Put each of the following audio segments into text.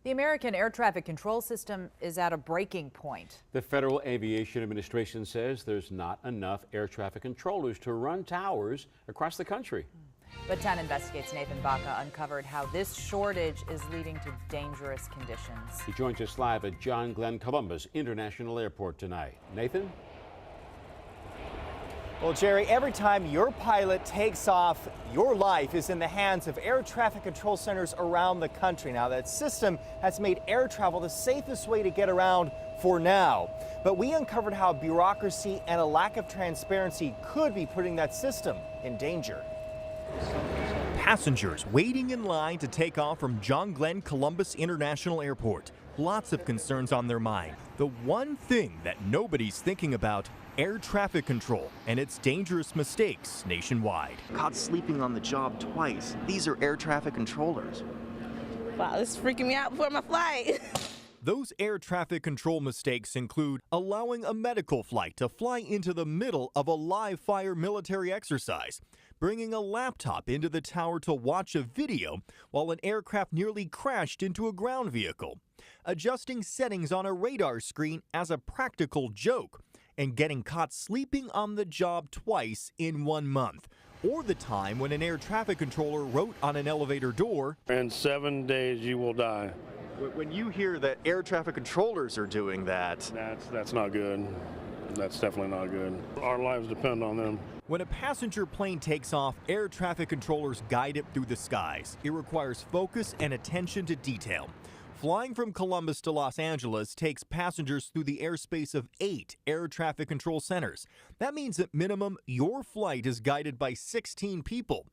The American air traffic control system is at a breaking point. The Federal Aviation Administration says there's not enough air traffic controllers to run towers across the country. But 10 Investigates' Nathan Baca uncovered how this shortage is leading to dangerous conditions. He joins us live at John Glenn Columbus International Airport tonight. Nathan? Well, Jerry, every time your pilot takes off, your life is in the hands of air traffic control centers around the country. Now, that system has made air travel the safest way to get around for now. But we uncovered how bureaucracy and a lack of transparency could be putting that system in danger. Passengers waiting in line to take off from John Glenn Columbus International Airport. Lots of concerns on their mind. The one thing that nobody's thinking about: air traffic control and its dangerous mistakes nationwide. Caught sleeping on the job twice. These are air traffic controllers. Wow, this is freaking me out before my flight. Those air traffic control mistakes include allowing a medical flight to fly into the middle of a live fire military exercise, bringing a laptop into the tower to watch a video while an aircraft nearly crashed into a ground vehicle, adjusting settings on a radar screen as a practical joke, and getting caught sleeping on the job twice in 1 month. Or the time when an air traffic controller wrote on an elevator door, "In 7 days you will die." When you hear that air traffic controllers are doing that, That's not good. That's definitely not good. Our lives depend on them. when a passenger plane takes off, air traffic controllers guide it through the skies. It requires focus and attention to detail. Flying from Columbus to Los Angeles takes passengers through the airspace of 8 air traffic control centers. That means at minimum, your flight is guided by 16 people.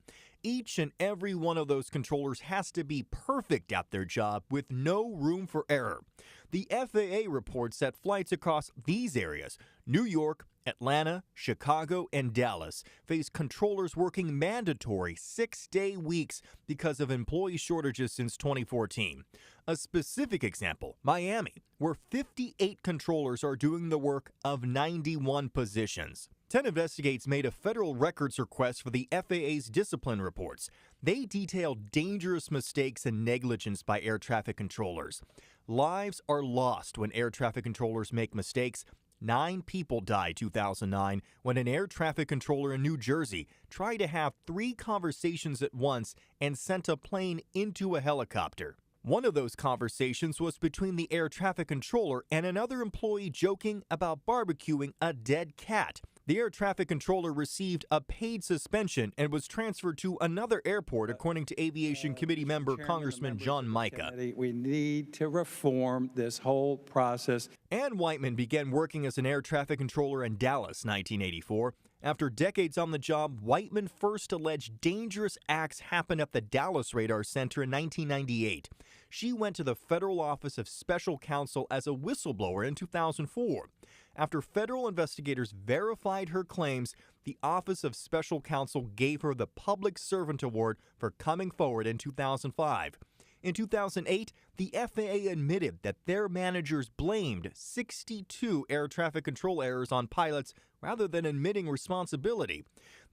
Each and every one of those controllers has to be perfect at their job with no room for error. The FAA reports that flights across these areas, New York, Atlanta, Chicago, and Dallas, face controllers working mandatory 6-day weeks because of employee shortages since 2014. A specific example, Miami, where 58 controllers are doing the work of 91 positions. 10 Investigates made a federal records request for the FAA's discipline reports. They detailed dangerous mistakes and negligence by air traffic controllers. Lives are lost when air traffic controllers make mistakes. 9 people died 2009 when an air traffic controller in New Jersey tried to have 3 conversations at once and sent a plane into a helicopter. One of those conversations was between the air traffic controller and another employee joking about barbecuing a dead cat. The air traffic controller received a paid suspension and was transferred to another airport, according to Aviation Committee member Congressman John Baca. We need to reform this whole process. Ann Whiteman began working as an air traffic controller in Dallas, 1984. After decades on the job, Whiteman first alleged dangerous acts happened at the Dallas Radar Center in 1998. She went to the Federal Office of Special Counsel as a whistleblower in 2004. After federal investigators verified her claims, the Office of Special Counsel gave her the Public Servant Award for coming forward in 2005. In 2008, the FAA admitted that their managers blamed 62 air traffic control errors on pilots rather than admitting responsibility.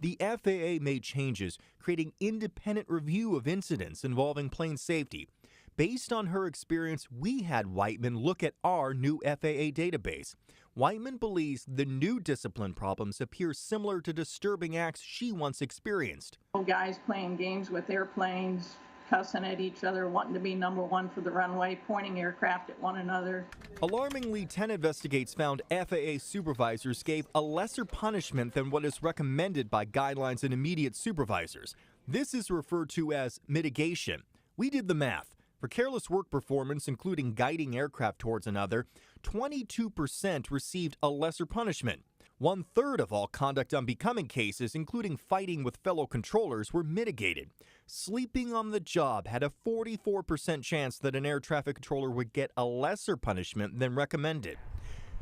The FAA made changes, creating independent review of incidents involving plane safety. Based on her experience, we had Whiteman look at our new FAA database. Whiteman believes the new discipline problems appear similar to disturbing acts she once experienced. Guys playing games with airplanes, cussing at each other, wanting to be number one for the runway, pointing aircraft at one another. Alarmingly, 10 Investigates found FAA supervisors gave a lesser punishment than what is recommended by guidelines and immediate supervisors. This is referred to as mitigation. We did the math. For careless work performance, including guiding aircraft towards another, 22% received a lesser punishment. 1/3 of all conduct unbecoming cases, including fighting with fellow controllers, were mitigated. Sleeping on the job had a 44% chance that an air traffic controller would get a lesser punishment than recommended.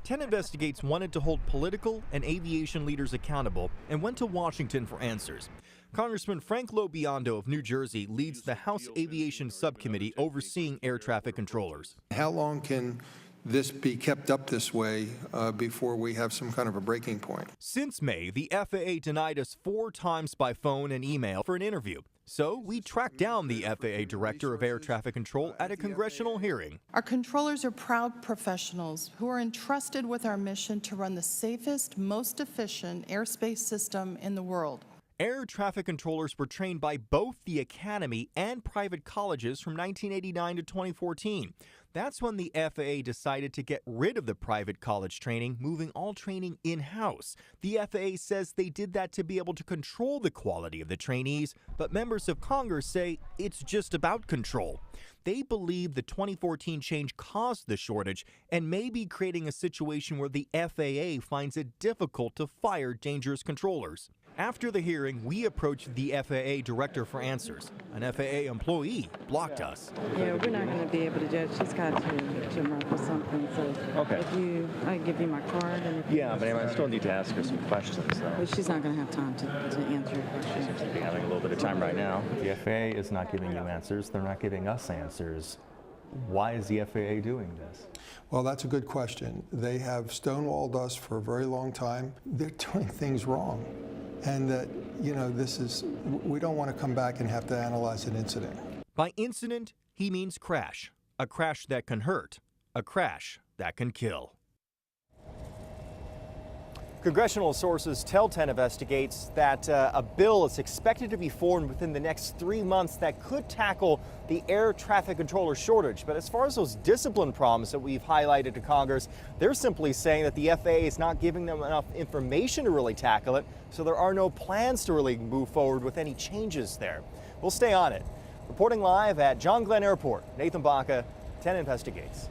10 Investigates wanted to hold political and aviation leaders accountable and went to Washington for answers. Congressman Frank Lobiondo of New Jersey leads the House Aviation Subcommittee overseeing air traffic controllers. How long can this be kept up this way before we have some kind of a breaking point. Since May, the FAA denied us 4 times by phone and email for an interview. So we tracked down the FAA Director of Air Traffic Control at a congressional hearing. Our controllers are proud professionals who are entrusted with our mission to run the safest, most efficient airspace system in the world. Air traffic controllers were trained by both the Academy and private colleges from 1989 to 2014. That's when the FAA decided to get rid of the private college training, moving all training in-house. The FAA says they did that to be able to control the quality of the trainees, but members of Congress say it's just about control. They believe the 2014 change caused the shortage and may be creating a situation where the FAA finds it difficult to fire dangerous controllers. After the hearing, we approached the FAA director for answers. An FAA employee blocked us. Yeah, we're not going to be able to judge. She's got to run for something. So okay. If I give you my card. And yeah, but I still need to ask her some questions, though. But she's not going to have time to answer your questions. Seems to be having a little bit of time right now. The FAA is not giving you answers. They're not giving us answers. Why is the FAA doing this? Well, that's a good question. They have stonewalled us for a very long time. They're doing things wrong. And that, we don't want to come back and have to analyze an incident. By incident, he means crash. A crash that can hurt. A crash that can kill. Congressional sources tell 10 Investigates that a bill is expected to be formed within the next 3 months that could tackle the air traffic controller shortage. But as far as those discipline problems that we've highlighted to Congress, they're simply saying that the FAA is not giving them enough information to really tackle it, so there are no plans to really move forward with any changes there. We'll stay on it. Reporting live at John Glenn Airport, Nathan Baca, 10 Investigates.